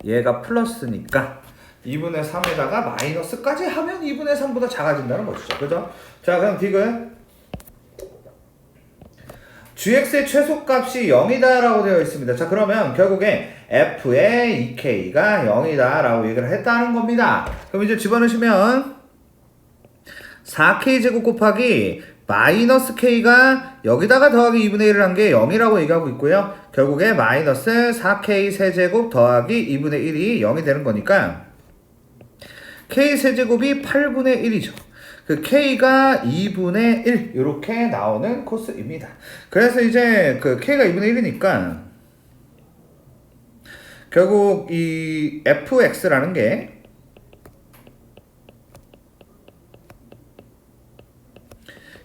얘가 플러스니까 2분의 3에다가 마이너스까지 하면 2분의 3보다 작아진다는 것이죠. 그죠? 자, 그럼 디귿 gx의 최소값이 0이다 라고 되어 있습니다. 자, 그러면 결국에 f의 2k가 0이다 라고 얘기를 했다는 겁니다. 그럼 이제 집어넣으시면 4k제곱 곱하기 마이너스 k가 여기다가 더하기 2분의 1을 한 게 0이라고 얘기하고 있고요. 결국에 마이너스 4k 세제곱 더하기 2분의 1이 0이 되는 거니까 k 세제곱이 8분의 1이죠. 그 k가 2분의 1 이렇게 나오는 코스입니다. 그래서 이제 그 k가 2분의 1이니까 결국 이 fx라는 게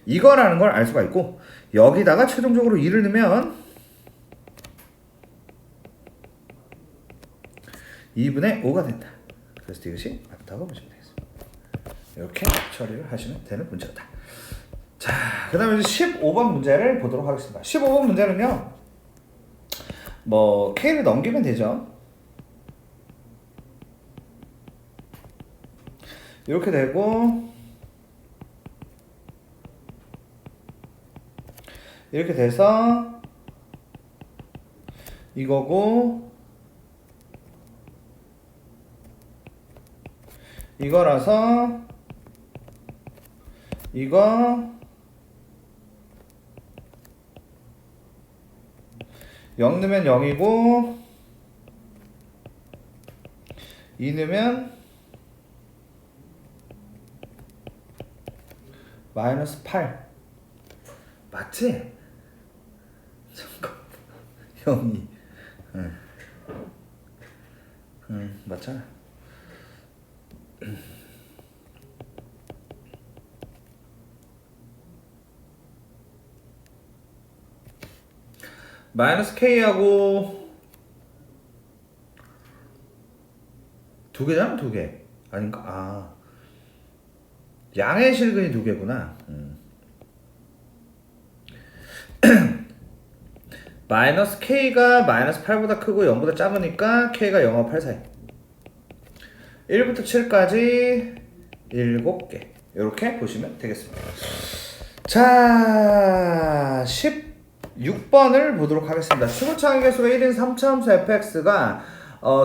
이거라는 걸 알 수가 있고, 여기다가 최종적으로 2를 넣으면 2분의 5가 된다. 그래서 이것이 맞다고 보시면 되겠습니다. 이렇게 처리를 하시면 되는 문제다. 자, 그 다음에 15번 문제를 보도록 하겠습니다. 15번 문제는요, 뭐 K를 넘기면 되죠. 이렇게 되고, 이렇게 돼서 이거고 이거라서 이거 0 넣으면 0이고 2 넣으면 마이너스 8 맞지? 잠깐 0이 응 맞잖아. 마이너스 K하고 두 개잖아? 두 개. 아닌가? 아. 양의 실근이 두 개구나. 마이너스 K가 마이너스 8보다 크고 0보다 작으니까 K가 0하고 8 사이. 1부터 7까지 7개. 이렇게 보시면 되겠습니다. 자, 16번을 보도록 하겠습니다. 추구창의 개수가 1인 3차함수 fx가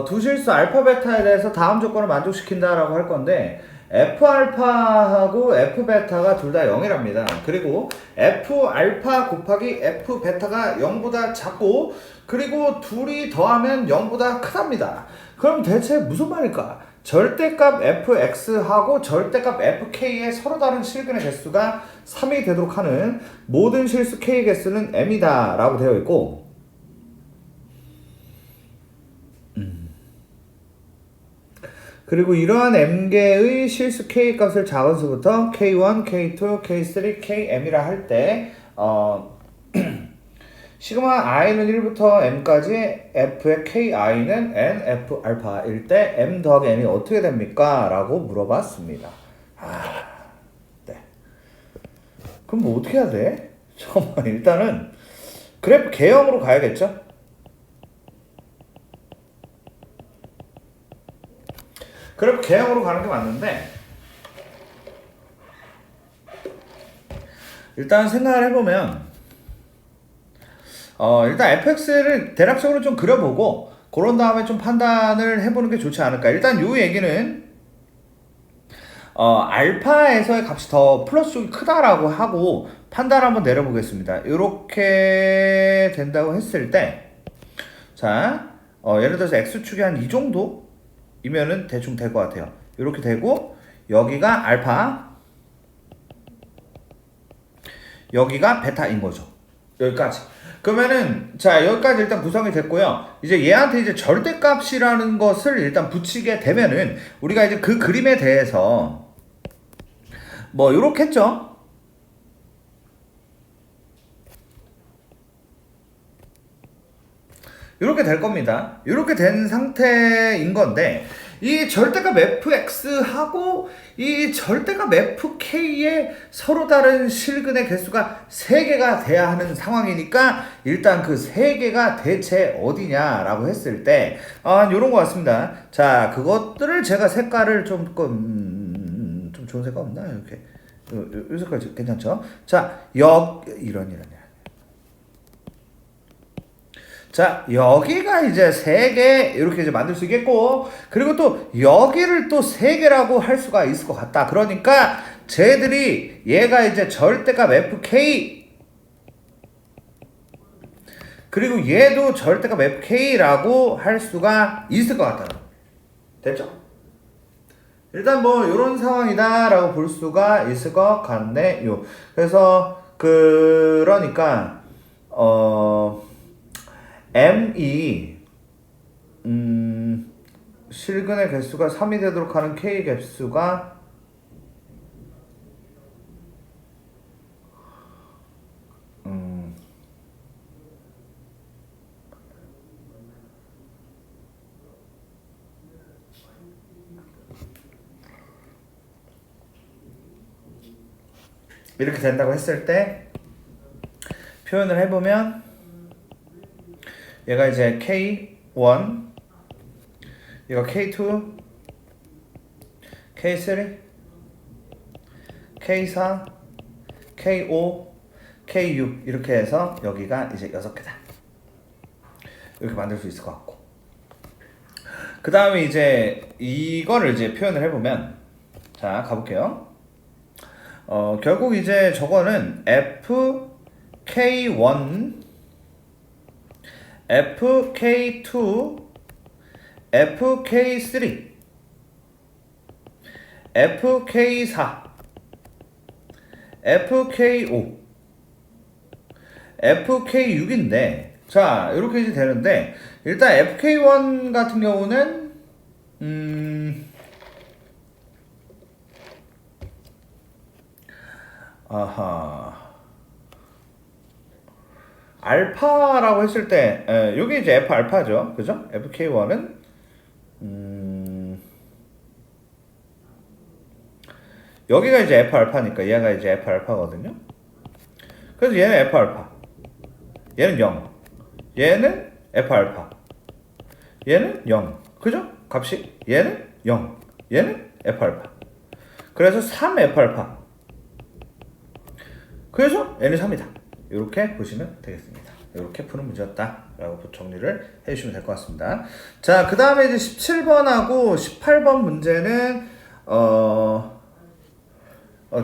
두 실수 알파 베타에 대해서 다음 조건을 만족시킨다라고 할 건데 f 알파하고 f 베타가 둘 다 0이랍니다. 그리고 f 알파 곱하기 f 베타가 0보다 작고 그리고 둘이 더하면 0보다 크답니다. 그럼 대체 무슨 말일까? 절대값 fx하고 절대값 fk의 서로 다른 실근의 개수가 3이 되도록 하는 모든 실수 k 개수는 m이다 라고 되어 있고 그리고 이러한 m개의 실수 k 값을 작은 수부터 k1, k2, k3, km이라 할 때 시그마 i는 1부터 m까지 f의 ki는 n f 알파일 때 m 더하기 n이 어떻게 됩니까? 라고 물어봤습니다. 네. 그럼 뭐 어떻게 해야 돼? 잠깐만 일단은 그래프 개형으로 가야겠죠? 그래프 개형으로 가는 게 맞는데 일단 생각을 해보면 일단 fx를 대략적으로 좀 그려보고 그런 다음에 좀 판단을 해보는 게 좋지 않을까. 일단 요 얘기는 알파에서의 값이 더 플러스 쪽이 크다라고 하고 판단을 한번 내려보겠습니다. 이렇게 된다고 했을 때 자, 예를 들어서 x축이 한 이 정도이면은 대충 될 것 같아요. 이렇게 되고 여기가 알파 여기가 베타인 거죠. 여기까지. 그러면은 자 여기까지 일단 구성이 됐고요. 이제 얘한테 이제 절대값이라는 것을 일단 붙이게 되면은 우리가 이제 그 그림에 대해서 뭐 요렇게 했죠. 이렇게 될 겁니다. 이렇게 된 상태인 건데 이 절대값 fx하고 이 절대값 fk의 서로 다른 실근의 개수가 3개가 돼야 하는 상황이니까 일단 그 3개가 대체 어디냐라고 했을 때 요런 것 같습니다. 자 그것들을 제가 색깔을 조금 좀 좋은 색깔 없나? 이렇게 요 색깔 괜찮죠? 자 이런 자 여기가 이제 3개 이렇게 이제 만들 수 있겠고 그리고 또 여기를 또 3개라고 할 수가 있을 것 같다. 그러니까 쟤들이 얘가 이제 절대값 fk 그리고 얘도 절대값 fk라고 할 수가 있을 것 같다. 됐죠? 일단 뭐 이런 상황이다 라고 볼 수가 있을 것 같네요. 그래서 그러니까 m이 실근의 개수가 3이 되도록 하는 k 개수가 이렇게 된다고 했을 때 표현을 해보면 얘가 이제 K1 얘가 K2 K3 K4 K5 K6 이렇게 해서 여기가 이제 6개다. 이렇게 만들 수 있을 것 같고. 그 다음에 이제 이거를 이제 표현을 해보면, 자, 가볼게요. 결국 이제 저거는 FK1, FK2, FK3, FK4, FK5, FK6인데, 자, 이렇게 이제 되는데, 일단 FK1 같은 경우는, 아하. 알파라고 했을 때, 요게 이제 F 알파죠. 그죠? FK1은, 여기가 이제 F 알파니까 얘가 이제 F 알파거든요. 그래서 얘는 F 알파. 얘는 0. 얘는 F 알파. 얘는 0. 그죠? 값이? 얘는 0. 얘는 F 알파. 그래서 3F 알파. 그래서 N이 3이다. 이렇게 보시면 되겠습니다. 이렇게 푸는 문제였다 라고 정리를 해주시면 될 것 같습니다. 자, 그 다음에 이제 17번하고 18번 문제는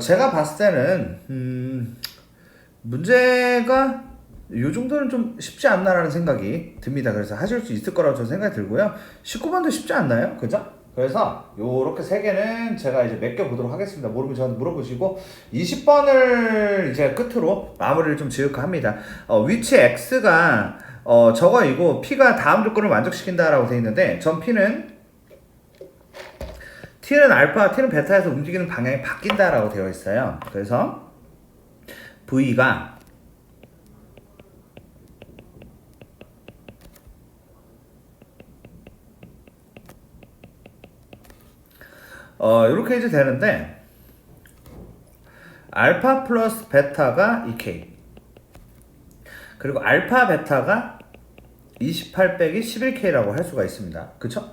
제가 봤을 때는 문제가 이 정도는 좀 쉽지 않나라는 생각이 듭니다. 그래서 하실 수 있을 거라고 저는 생각이 들고요. 19번도 쉽지 않나요? 그죠? 그래서 요렇게 세 개는 제가 이제 맡겨 보도록 하겠습니다. 모르면 저한테 물어보시고 20번을 이제 끝으로 마무리를 좀 지을까 합니다. 위치 x가 저거이고 p가 다음 조건을 만족시킨다라고 되어 있는데 전 t는 알파, t는 베타에서 움직이는 방향이 바뀐다라고 되어 있어요. 그래서 v가 이렇게 이제 되는데 알파 플러스 베타가 2K 그리고 알파 베타가 28 빼기 11K라고 할 수가 있습니다. 그쵸?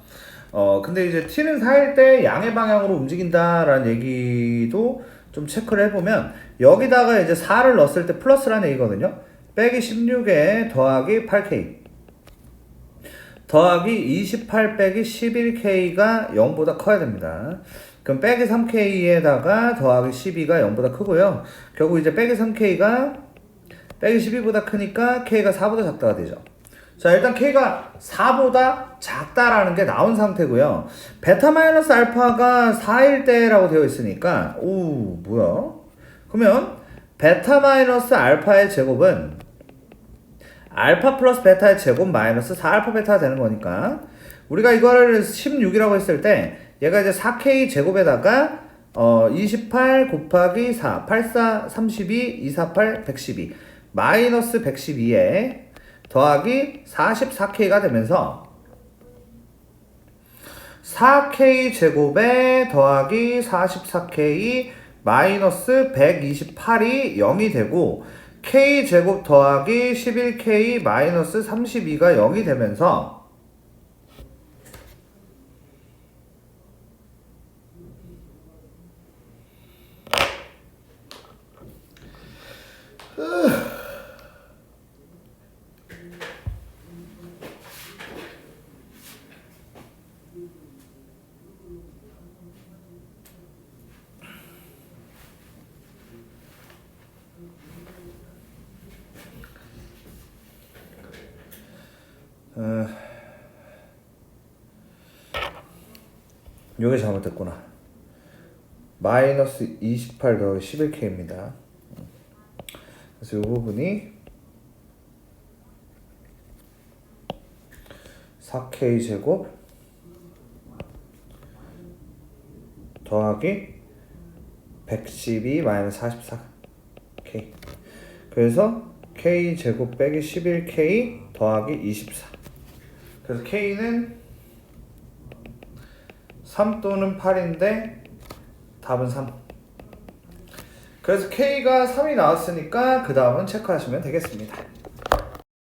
근데 이제 T는 4일 때 양의 방향으로 움직인다라는 얘기도 좀 체크를 해보면 여기다가 이제 4를 넣었을 때 플러스라는 얘기거든요. 빼기 16에 더하기 8K 더하기 28 빼기 11K가 0보다 커야 됩니다. 그럼 빼기 3K에다가 더하기 12가 0보다 크고요. 결국 이제 빼기 3K가 빼기 12보다 크니까 K가 4보다 작다가 되죠. 자, 일단 K가 4보다 작다라는 게 나온 상태고요. 베타 마이너스 알파가 4일 때라고 되어 있으니까 뭐야? 그러면 베타 마이너스 알파의 제곱은 알파 플러스 베타의 제곱 마이너스 4알파 베타가 되는 거니까 우리가 이거를 16이라고 했을 때 얘가 이제 4K 제곱에다가 28 곱하기 4 84 32 248 112 마이너스 112에 더하기 44K가 되면서 4K 제곱에 더하기 44K 마이너스 128이 0이 되고 K 제곱 더하기 11K 마이너스 32가 0이 되면서 요게 잘못됐구나. 마이너스 28 더하기 11K입니다. 그래서 이 부분이 4K 제곱 더하기 112 마이너스 44K 그래서 K 제곱 빼기 11K 더하기 24 그래서 K는 3 또는 8인데 답은 3 그래서 K가 3이 나왔으니까 그 다음은 체크하시면 되겠습니다.